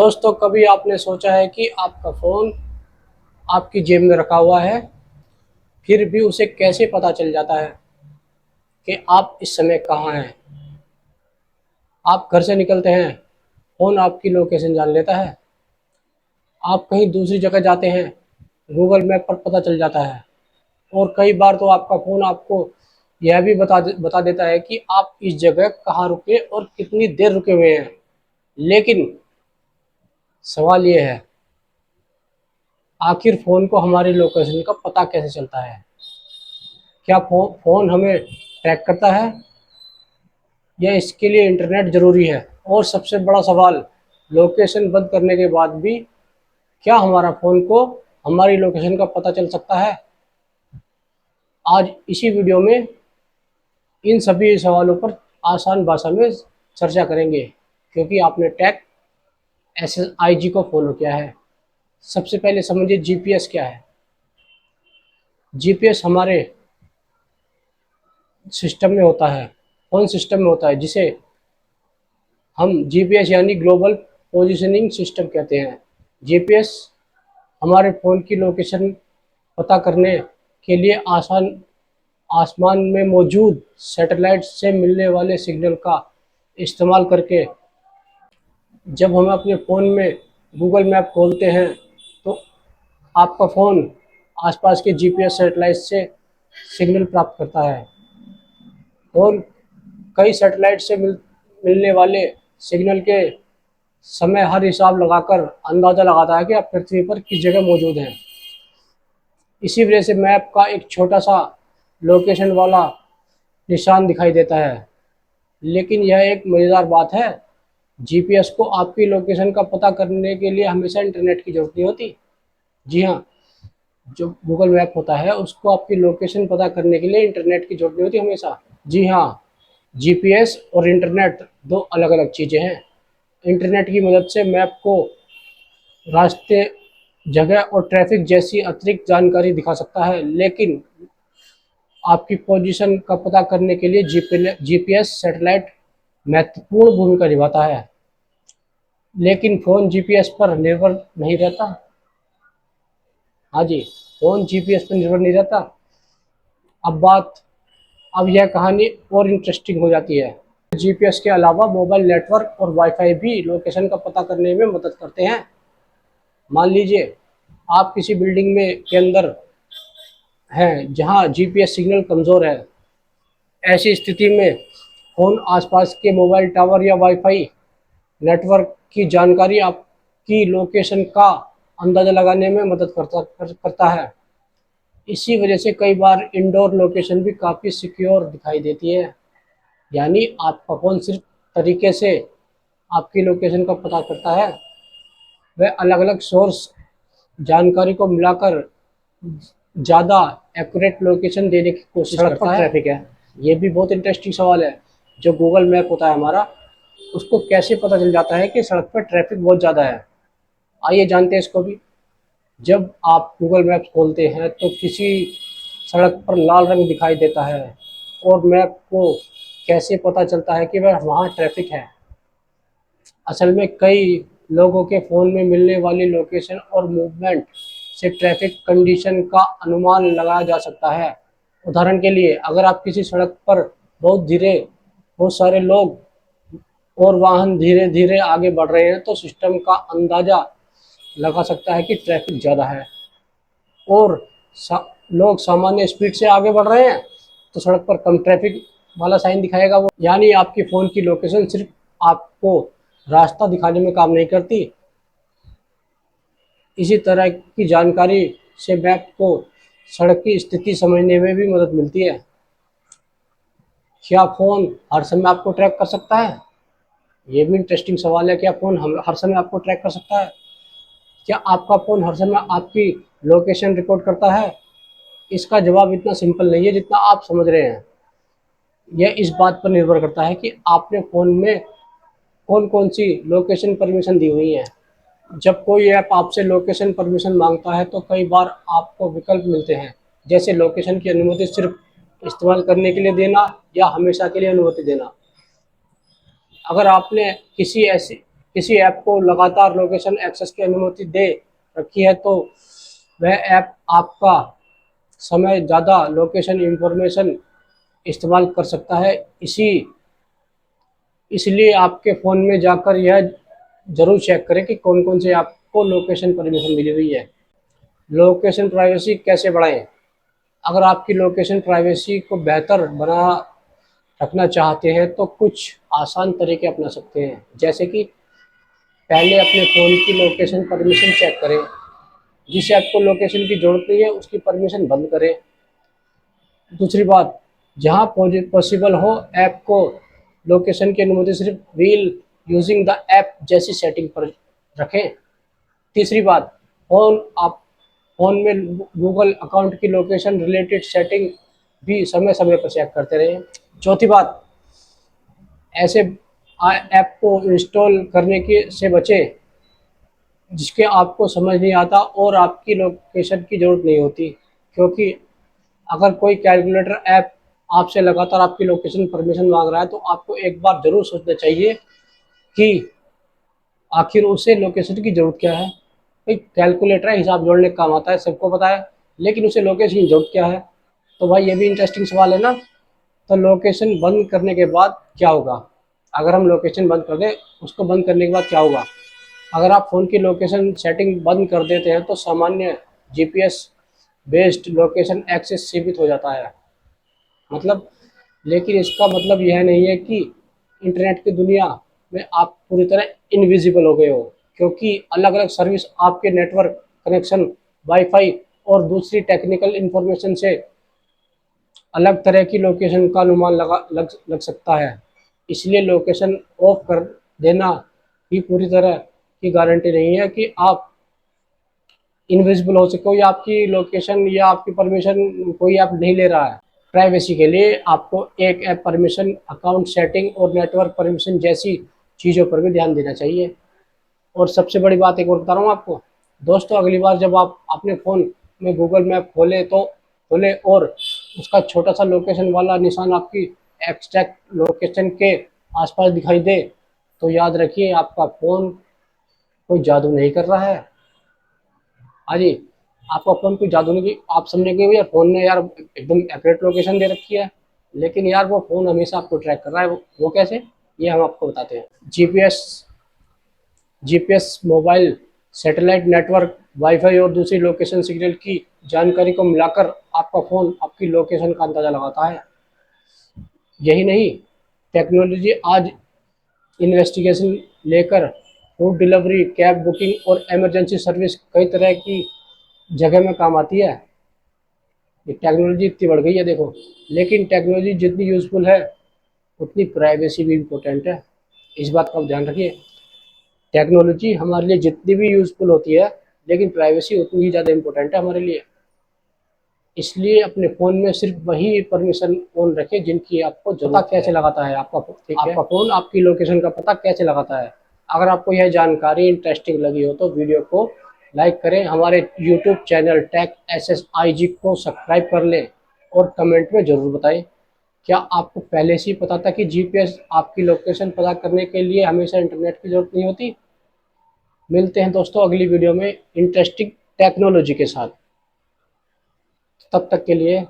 दोस्तों, कभी आपने सोचा है कि आपका फ़ोन आपकी जेब में रखा हुआ है, फिर भी उसे कैसे पता चल जाता है कि आप इस समय कहाँ हैं? आप घर से निकलते हैं, फ़ोन आपकी लोकेशन जान लेता है। आप कहीं दूसरी जगह जाते हैं, गूगल मैप पर पता चल जाता है। और कई बार तो आपका फ़ोन आपको यह भी बता देता है कि आप इस जगह कहाँ रुके और कितनी देर रुके हुए हैं। लेकिन सवाल ये है, आखिर फ़ोन को हमारी लोकेशन का पता कैसे चलता है? क्या फ़ोन हमें ट्रैक करता है या इसके लिए इंटरनेट ज़रूरी है? और सबसे बड़ा सवाल, लोकेशन बंद करने के बाद भी क्या हमारा फ़ोन को हमारी लोकेशन का पता चल सकता है? आज इसी वीडियो में इन सभी सवालों पर आसान भाषा में चर्चा करेंगे, क्योंकि आपने टैग SSIG को फॉलो किया है। सबसे पहले समझिए जीपीएस क्या है। जीपीएस हमारे सिस्टम में होता है, फ़ोन सिस्टम में होता है, जिसे हम जीपीएस यानी ग्लोबल पोजीशनिंग सिस्टम कहते हैं। जीपीएस हमारे फ़ोन की लोकेशन पता करने के लिए आसमान में मौजूद सैटेलाइट से मिलने वाले सिग्नल का इस्तेमाल करके, जब हम अपने फ़ोन में गूगल मैप खोलते हैं तो आपका फ़ोन आसपास के जीपीएस सैटेलाइट से सिग्नल प्राप्त करता है। और कई सैटेलाइट से मिलने वाले सिग्नल के समय हर हिसाब लगाकर अंदाज़ा लगाता है कि आप पृथ्वी पर किस जगह मौजूद हैं। इसी वजह से मैप का एक छोटा सा लोकेशन वाला निशान दिखाई देता है। लेकिन यह एक मज़ेदार बात है, जीपीएस को आपकी लोकेशन का पता करने के लिए हमेशा इंटरनेट की ज़रूरत नहीं होती। जी हाँ, जो गूगल मैप होता है उसको आपकी लोकेशन पता करने के लिए इंटरनेट की ज़रूरत नहीं होती हमेशा। जी हाँ, जीपीएस और इंटरनेट दो अलग अलग चीज़ें हैं। इंटरनेट की मदद से मैप को रास्ते, जगह और ट्रैफिक जैसी अतिरिक्त जानकारी दिखा सकता है, लेकिन आपकी पोजीशन का पता करने के लिए जीपीएस सैटेलाइट महत्वपूर्ण भूमिका निभाता है। लेकिन फ़ोन जीपीएस पर निर्भर नहीं रहता। हाँ जी, फ़ोन जीपीएस पर निर्भर नहीं रहता। अब यह कहानी और इंटरेस्टिंग हो जाती है। जीपीएस के अलावा मोबाइल नेटवर्क और वाईफाई भी लोकेशन का पता करने में मदद करते हैं। मान लीजिए आप किसी बिल्डिंग में के अंदर हैं जहां जीपीएस सिग्नल कमज़ोर है। ऐसी स्थिति में फ़ोन आसपास के मोबाइल टावर या वाईफाई नेटवर्क की जानकारी आपकी लोकेशन का अंदाज़ा लगाने में मदद करता है। इसी वजह से कई बार इंडोर लोकेशन भी काफ़ी सिक्योर दिखाई देती है। यानी आपका फ़ोन सिर्फ तरीके से आपकी लोकेशन का पता करता है, वह अलग अलग सोर्स जानकारी को मिलाकर ज़्यादा एक्यूरेट लोकेशन देने की कोशिश करता है। सड़क पर ट्रैफिक है, ये भी बहुत इंटरेस्टिंग सवाल है। जो गूगल मैप होता है हमारा, उसको कैसे पता चल जाता है कि सड़क पर ट्रैफिक बहुत ज़्यादा है? आइए जानते हैं इसको भी। जब आप गूगल मैप्स खोलते हैं तो किसी सड़क पर लाल रंग दिखाई देता है, और मैप को कैसे पता चलता है कि वह वहाँ ट्रैफिक है? असल में कई लोगों के फ़ोन में मिलने वाली लोकेशन और मूवमेंट से ट्रैफिक कंडीशन का अनुमान लगाया जा सकता है। उदाहरण के लिए, अगर आप किसी सड़क पर बहुत सारे लोग और वाहन धीरे धीरे आगे बढ़ रहे हैं, तो सिस्टम का अंदाज़ा लगा सकता है कि ट्रैफिक ज़्यादा है। और लोग सामान्य स्पीड से आगे बढ़ रहे हैं तो सड़क पर कम ट्रैफिक वाला साइन दिखाएगा वो। यानी आपकी फ़ोन की लोकेशन सिर्फ आपको रास्ता दिखाने में काम नहीं करती, इसी तरह की जानकारी से मैप को सड़क की स्थिति समझने में भी मदद मिलती है। क्या फ़ोन हर समय आपको ट्रैक कर सकता है? ये भी इंटरेस्टिंग सवाल है। क्या फ़ोन हर समय आपको ट्रैक कर सकता है? क्या आपका फ़ोन हर समय आपकी लोकेशन रिकॉर्ड करता है? इसका जवाब इतना सिंपल नहीं है जितना आप समझ रहे हैं। यह इस बात पर निर्भर करता है कि आपने फ़ोन में कौन कौन सी लोकेशन परमिशन दी हुई है। जब कोई ऐप आपसे लोकेशन परमिशन मांगता है तो कई बार आपको विकल्प मिलते हैं, जैसे लोकेशन की अनुमति सिर्फ इस्तेमाल करने के लिए देना या हमेशा के लिए अनुमति देना। अगर आपने किसी ऐप को लगातार लोकेशन एक्सेस की अनुमति दे रखी है तो वह ऐप आपका समय ज़्यादा लोकेशन इंफॉर्मेशन इस्तेमाल कर सकता है। इसलिए आपके फ़ोन में जाकर यह ज़रूर चेक करें कि कौन कौन से आपको लोकेशन परमिशन मिली हुई है। लोकेशन प्राइवेसी कैसे बढ़ाएं? अगर आपकी लोकेशन प्राइवेसी को बेहतर बना रखना चाहते हैं तो कुछ आसान तरीके अपना सकते हैं, जैसे कि पहले अपने फ़ोन की लोकेशन परमिशन चेक करें। जिस ऐप को लोकेशन की ज़रूरत नहीं है उसकी परमिशन बंद करें। दूसरी बात, जहाँ पॉसिबल हो ऐप को लोकेशन की अनुमति सिर्फ व्हील यूजिंग द ऐप जैसी सेटिंग पर रखें। तीसरी बात, फ़ोन में गूगल अकाउंट की लोकेशन रिलेटेड सेटिंग भी समय समय पर चेक करते रहें। चौथी बात, ऐसे ऐप को इंस्टॉल करने के से बचें जिसके आपको समझ नहीं आता और आपकी लोकेशन की ज़रूरत नहीं होती, क्योंकि अगर कोई कैलकुलेटर ऐप आपसे लगातार आपकी लोकेशन परमिशन मांग रहा है तो आपको एक बार ज़रूर सोचना चाहिए कि आखिर उसे लोकेशन की ज़रूरत क्या है। भाई कैलकुलेटर है, हिसाब जोड़ने का काम आता है, सबको पता है, लेकिन उसे लोकेशन की ज़रूरत क्या है? तो भाई ये भी इंटरेस्टिंग सवाल है ना। तो लोकेशन बंद करने के बाद क्या होगा? अगर हम लोकेशन बंद कर दें, उसको बंद करने के बाद क्या होगा? अगर आप फ़ोन की लोकेशन सेटिंग बंद कर देते हैं तो सामान्य जीपीएस बेस्ड लोकेशन एक्सेस सीमित हो जाता है। मतलब, लेकिन इसका मतलब यह नहीं है कि इंटरनेट की दुनिया में आप पूरी तरह इनविजिबल हो गए हो, क्योंकि अलग अलग सर्विस आपके नेटवर्क कनेक्शन, वाईफाई और दूसरी टेक्निकल इंफॉर्मेशन से अलग तरह की लोकेशन का अनुमान लग सकता है। इसलिए लोकेशन ऑफ कर देना ही पूरी तरह की गारंटी नहीं है कि आप इनविजिबल हो सके, कोई आपकी लोकेशन या आपकी परमिशन कोई ऐप नहीं ले रहा है। प्राइवेसी के लिए आपको एक ऐप परमिशन, अकाउंट सेटिंग और नेटवर्क परमिशन जैसी चीज़ों पर भी ध्यान देना चाहिए। और सबसे बड़ी बात एक और बता रहा हूँ आपको दोस्तों, अगली बार जब आप अपने फ़ोन में गूगल मैप खोलें और उसका छोटा सा लोकेशन वाला निशान आपकी एग्जैक्ट लोकेशन के आसपास दिखाई दे तो याद रखिए आपका फ़ोन कोई जादू नहीं कर रहा है। हाँ जी, आपका फ़ोन कोई जादू नहीं, आप समझेंगे यार फ़ोन ने यार एकदम एक्यूरेट लोकेशन दे रखी है, लेकिन यार वो फ़ोन हमेशा आपको ट्रैक कर रहा है। वो कैसे, ये हम आपको बताते हैं। GPS mobile, satellite network, wifi और दूसरी लोकेशन सिग्नल की जानकारी को मिलाकर आपका फ़ोन आपकी लोकेशन का अंदाज़ा लगाता है। यही नहीं, टेक्नोलॉजी आज इन्वेस्टिगेशन लेकर फूड डिलीवरी, कैब बुकिंग और इमरजेंसी सर्विस कई तरह की जगह में काम आती है। ये टेक्नोलॉजी इतनी बढ़ गई है देखो, लेकिन टेक्नोलॉजी जितनी यूज़फुल है उतनी प्राइवेसी भी इम्पोर्टेंट है। इस बात का आप ध्यान रखिए। टेक्नोलॉजी हमारे लिए जितनी भी यूज़फुल होती है, लेकिन प्राइवेसी उतनी ही ज़्यादा इम्पोर्टेंट है हमारे लिए। इसलिए अपने फ़ोन में सिर्फ वही परमिशन ऑन रखें जिनकी आपको ज़रूरत है। पता कैसे लगाता है आपका फ़ोन आपकी लोकेशन का पता कैसे लगाता है? अगर आपको यह जानकारी इंटरेस्टिंग लगी हो तो वीडियो को लाइक करें, हमारे यूट्यूब चैनल टेक SSIG को सब्सक्राइब कर लें और कमेंट में ज़रूर बताएं, क्या आपको पहले से ही पता था कि जीपीएस आपकी लोकेशन पता करने के लिए हमेशा इंटरनेट की ज़रूरत नहीं होती? मिलते हैं दोस्तों अगली वीडियो में इंटरेस्टिंग टेक्नोलॉजी के साथ। तब तक के लिए